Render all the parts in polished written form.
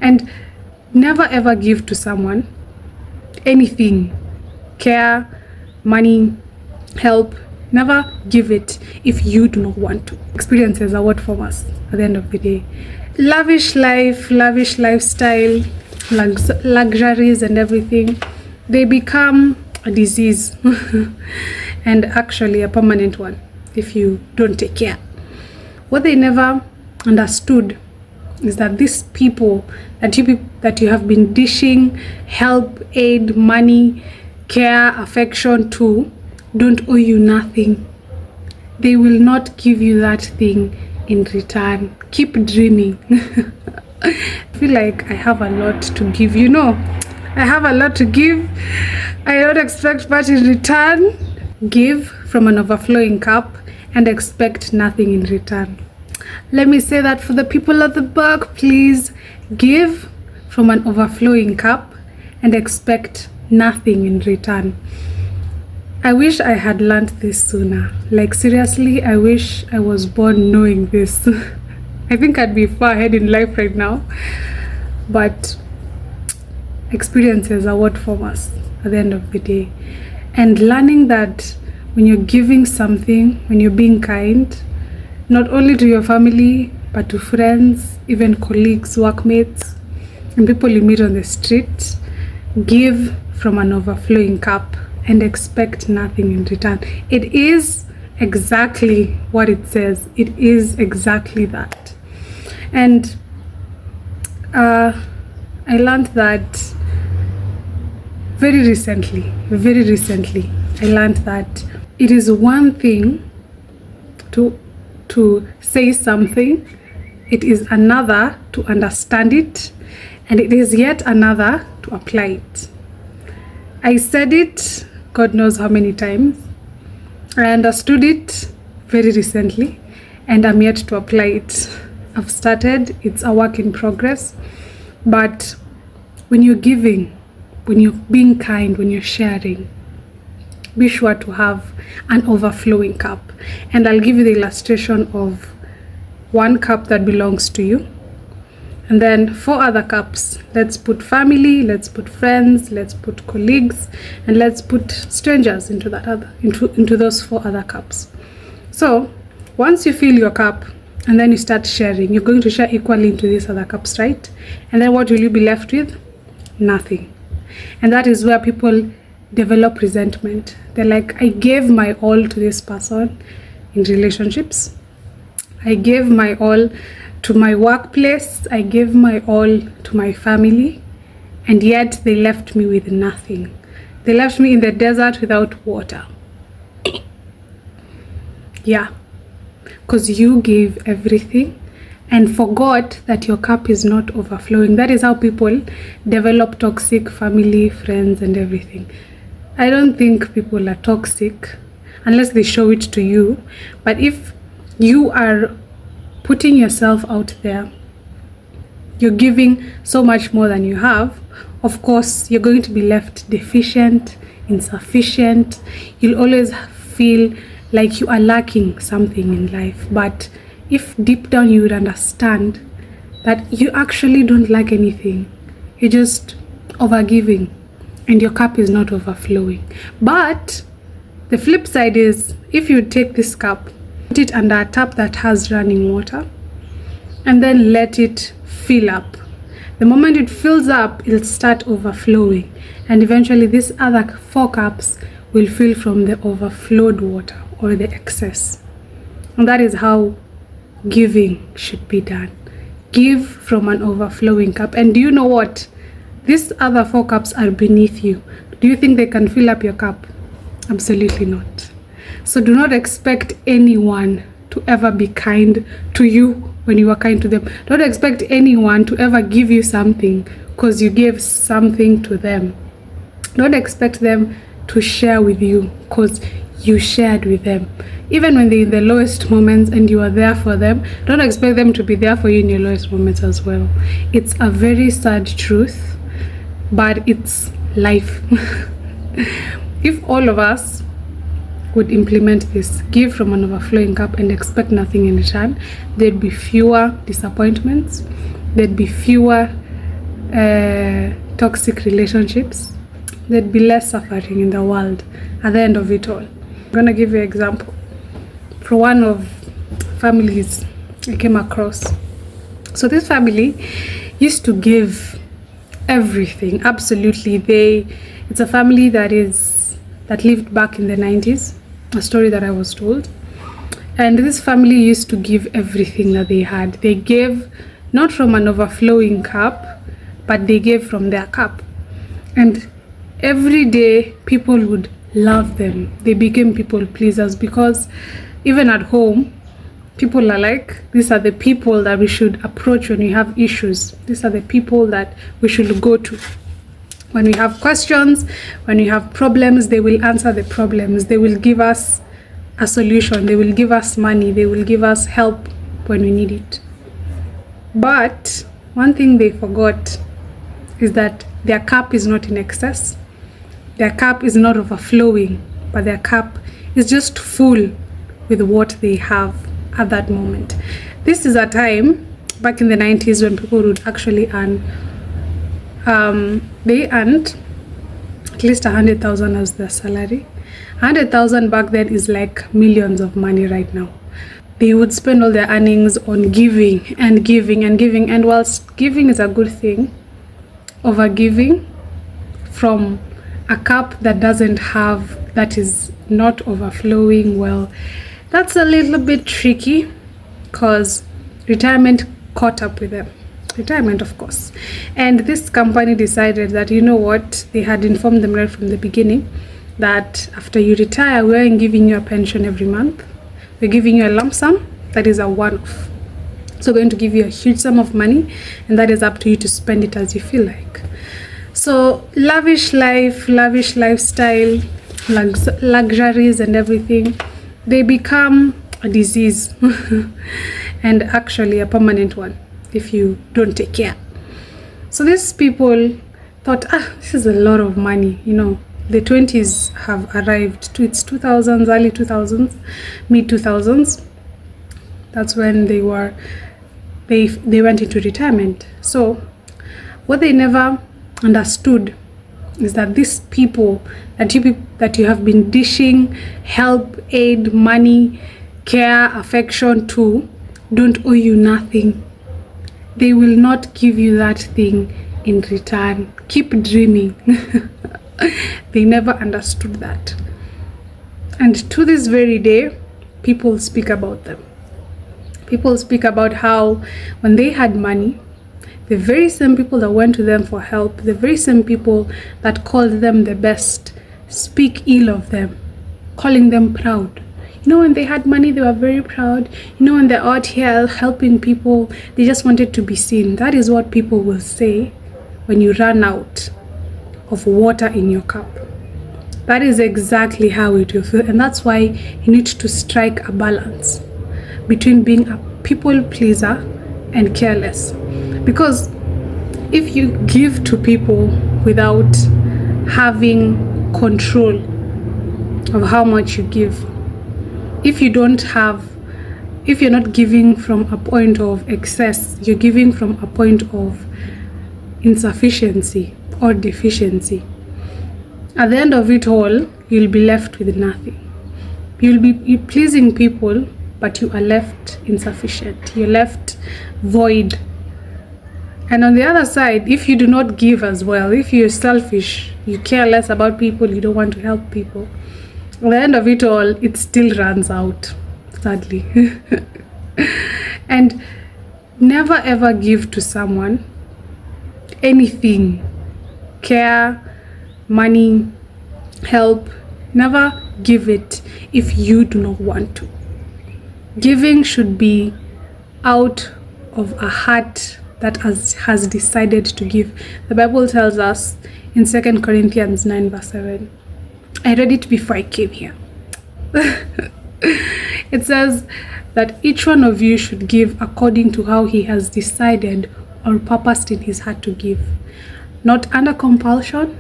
And never ever give to someone anything, care, money, help. Never give it if you do not want to. Experiences are what form us at the end of the day. Lavish life, lavish lifestyle, luxuries and everything, they become a disease and actually a permanent one if you don't take care. What they never understood is that these people that you have been dishing help, aid, money, care, affection to don't owe you nothing. They will not give you that thing in return. Keep dreaming. I feel like I have a lot to give. I have a lot to give. I don't expect much in return. Give from an overflowing cup and expect nothing in return. Let me say that for the people at the back, please give from an overflowing cup and expect nothing in return. I wish I had learned this sooner. Like seriously, I wish I was born knowing this. I think I'd be far ahead in life right now. But experiences are what form us at the end of the day. And learning that when you're giving something, when you're being kind, not only to your family, but to friends, even colleagues, workmates, and people you meet on the street, give from an overflowing cup and expect nothing in return. It is exactly what it says. It is exactly that. And I learned that very recently. I learned that it is one thing to say something, it is another to understand it, and it is yet another to apply it. I said it God knows how many times. I understood it very recently, and I'm yet to apply it. I've started, it's a work in progress, but when you're giving, when you're being kind, when you're sharing, be sure to have an overflowing cup. And I'll give you the illustration of one cup that belongs to you, and then 4 other cups. Let's put family, let's put friends, let's put colleagues, and let's put strangers into those 4 other cups. So once you fill your cup and then you start sharing, you're going to share equally into these other cups, right? And then what will you be left with? Nothing. And that is where people develop resentment. They're like, I gave my all to this person in relationships. I gave my all to my workplace. I gave my all to my family. And yet they left me with nothing. They left me in the desert without water. Yeah. Because you gave everything and forgot that your cup is not overflowing. That is how people develop toxic family, friends, and everything. I don't think people are toxic unless they show it to you. But if you are putting yourself out there, you're giving so much more than you have, of course, you're going to be left deficient, insufficient. You'll always feel like you are lacking something in life. But if deep down you would understand that you actually don't lack anything, you're just overgiving and your cup is not overflowing. But the flip side is, if you take this cup, put it under a tap that has running water, and then let it fill up. The moment it fills up, it'll start overflowing, and eventually these other 4 cups will fill from the overflowed water or the excess. And that is how giving should be done. Give from an overflowing cup. And do you know what? These other 4 cups are beneath you. Do you think they can fill up your cup? Absolutely not. So do not expect anyone to ever be kind to you when you are kind to them. Don't expect anyone to ever give you something because you gave something to them. Don't expect them to share with you because you shared with them. Even when they're in the lowest moments and you are there for them, don't expect them to be there for you in your lowest moments as well. It's a very sad truth, but it's life. If all of us would implement this, give from an overflowing cup and expect nothing in return, there'd be fewer disappointments, there'd be fewer toxic relationships, there'd be less suffering in the world at the end of it all. I'm gonna give you an example for one of families I came across. So this family used to give everything, absolutely. It's a family that lived back in the 90s, a story that I was told. And this family used to give everything that they had. They gave not from an overflowing cup, but they gave from their cup. And every day people would love them. They became people pleasers, because even at home, people are like, these are the people that we should approach when we have issues. These are the people that we should go to. When we have questions, when we have problems, they will answer the problems. They will give us a solution. They will give us money. They will give us help when we need it. But one thing they forgot is that their cup is not in excess. Their cup is not overflowing, but their cup is just full with what they have at that moment. This is a time back in the 90s when people would actually earn, they earned at least 100,000 as their salary. 100,000 back then is like millions of money right now. They would spend all their earnings on giving and giving and giving. And whilst giving is a good thing, overgiving from a cup that is not overflowing, well, that's a little bit tricky, because retirement caught up with them. Retirement, of course. And this company decided that, you know what, they had informed them right from the beginning that after you retire, we aren't giving you a pension every month. We're giving you a lump sum that is a one-off. So we're going to give you a huge sum of money, and that is up to you to spend it as you feel like. So lavish life, lavish lifestyle, luxuries and everything, they become a disease and actually a permanent one if you don't take care. So these people thought, this is a lot of money, you know. The 20s have arrived. It's 2000s, early 2000s, mid 2000s. That's when they went into retirement. So what they never understood is that these people that you have been dishing help, aid, money, care, affection to don't owe you nothing. They will not give you that thing in return. Keep dreaming. They never understood that. And to this very day, people speak about them. People speak about how when they had money, the very same people that went to them for help, the very same people that called them the best, speak ill of them, calling them proud. You know, when they had money, they were very proud. You know, when they're out here helping people, they just wanted to be seen. That is what people will say when you run out of water in your cup. That is exactly how it will feel. And that's why you need to strike a balance between being a people pleaser and careless. Because if you give to people without having control of how much you give, if you're not giving from a point of excess, you're giving from a point of insufficiency or deficiency, at the end of it all, you'll be left with nothing. You're pleasing people, but you are left insufficient. You're left void. And on the other side, if you do not give as well, if you're selfish, you care less about people, you don't want to help people, at the end of it all, it still runs out, sadly. And never ever give to someone anything, care, money, help. Never give it if you do not want to. Giving should be out of a heart that has decided to give. The Bible tells us in 2 Corinthians 9 verse 7. I read it before I came here. It says that each one of you should give according to how he has decided or purposed in his heart to give. Not under compulsion,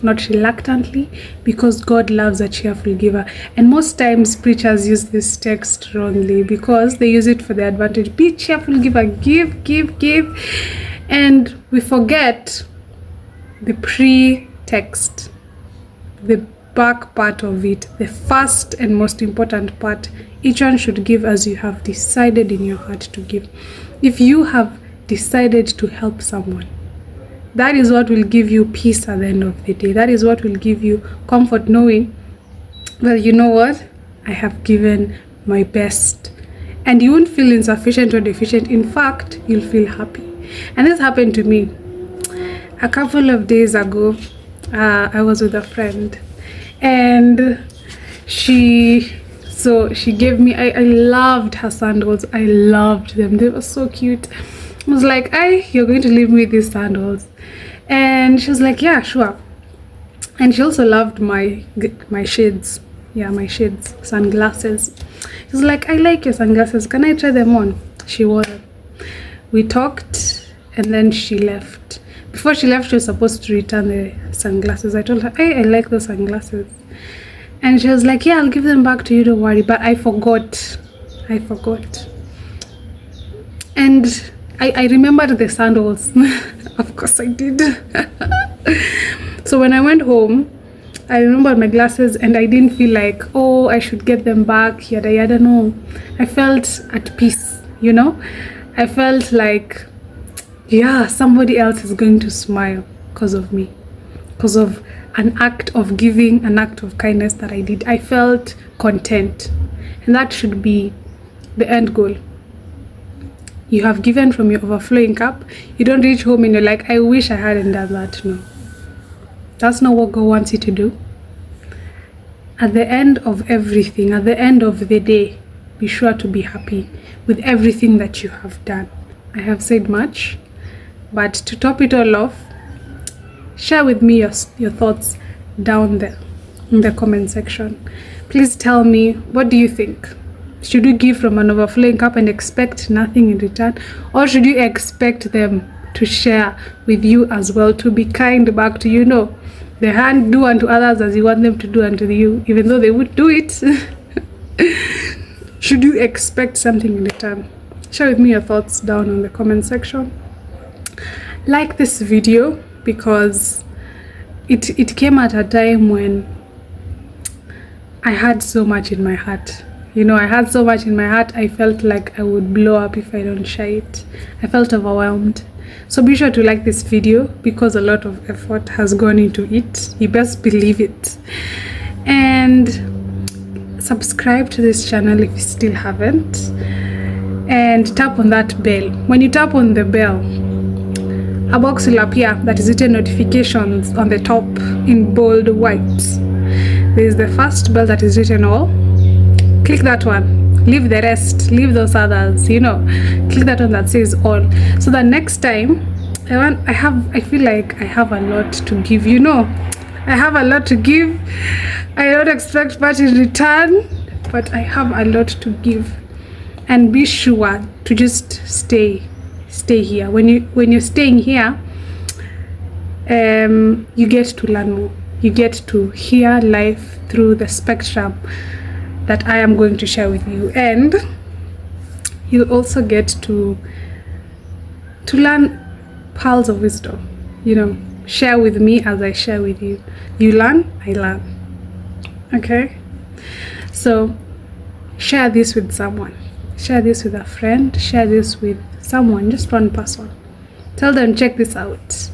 not reluctantly, because God loves a cheerful giver. And most times preachers use this text wrongly because they use it for their advantage. Be cheerful giver, give. And we forget the pre-text, the back part of it, the first and most important part. Each one should give as you have decided in your heart to give. If you have decided to help someone, that is what will give you peace at the end of the day. That is what will give you comfort, knowing, well, you know what, I have given my best. And you won't feel insufficient or deficient. In fact, you'll feel happy. And this happened to me a couple of days ago. I was with a friend, and she gave me, I loved her sandals. I loved them. They were so cute. I was like, you're going to leave me these sandals? And she was like, yeah, sure. And she also loved my shades. Yeah, my shades, sunglasses. She was like, I like your sunglasses. Can I try them on? She wore them. We talked, and then she left. Before she left, she was supposed to return the sunglasses. I told her, I like those sunglasses. And she was like, yeah, I'll give them back to you, don't worry. But I forgot. And I remembered the sandals. Of course I did. So when I went home, I remembered my glasses, and I didn't feel like, oh, I should get them back, yada yada. No, I felt at peace, you know. I felt like, yeah, somebody else is going to smile because of me, because of an act of giving, an act of kindness that I did. I felt content, and that should be the end goal. You have given from your overflowing cup. You don't reach home and you're like, I wish I hadn't done that. No, that's not what God wants you to do. At the end of everything, at the end of the day, be sure to be happy with everything that you have done. I have said much, but to top it all off, share with me your thoughts down there in the comment section. Please tell me, what do you think? Should you give from an overflowing cup and expect nothing in return? Or should you expect them to share with you as well, to be kind back to you? No, the hand do unto others as you want them to do unto you, even though they would do it. Should you expect something in return? Share with me your thoughts down in the comment section. Like this video, because it came at a time when I had so much in my heart. You know, I had so much in my heart, I felt like I would blow up if I don't share it. I felt overwhelmed. So be sure to like this video, because a lot of effort has gone into it. You best believe it. And subscribe to this channel if you still haven't. And tap on that bell. When you tap on the bell, a box will appear that is written notifications on the top in bold white. There is the first bell that is written all. Click that one, leave the rest, leave those others, you know. Click that one that says all, so that next time I feel like I have a lot to give, you know. I have a lot to give. I don't expect much in return, but I have a lot to give. And be sure to just stay here. When you're staying here, you get to learn more. You get to hear life through the spectrum that I am going to share with you, and you also get to learn pearls of wisdom, you know. Share with me as I share with you. You learn, I learn. Okay, so share this with someone, share this with a friend, share this with someone, just one person. Tell them, check this out.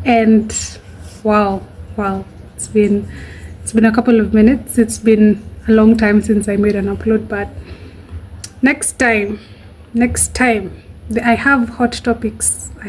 And wow, it's been a couple of minutes. It's been a long time since I made an upload, but next time I have hot topics. I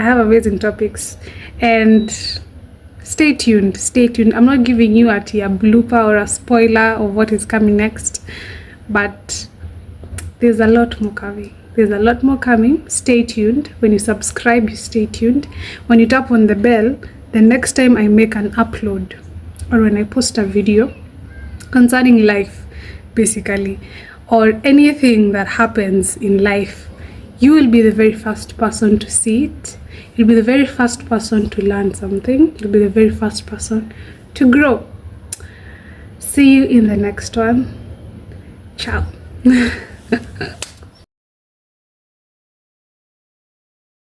have amazing topics, and stay tuned. I'm not giving you a blooper or a spoiler of what is coming next, but there's a lot more coming. Stay tuned. When you subscribe, you stay tuned. When you tap on the bell, the next time I make an upload, or when I post a video concerning life, basically, or anything that happens in life, you will be the very first person to see it. You'll be the very first person to learn something. You'll be the very first person to grow. See you in the next one. Ciao.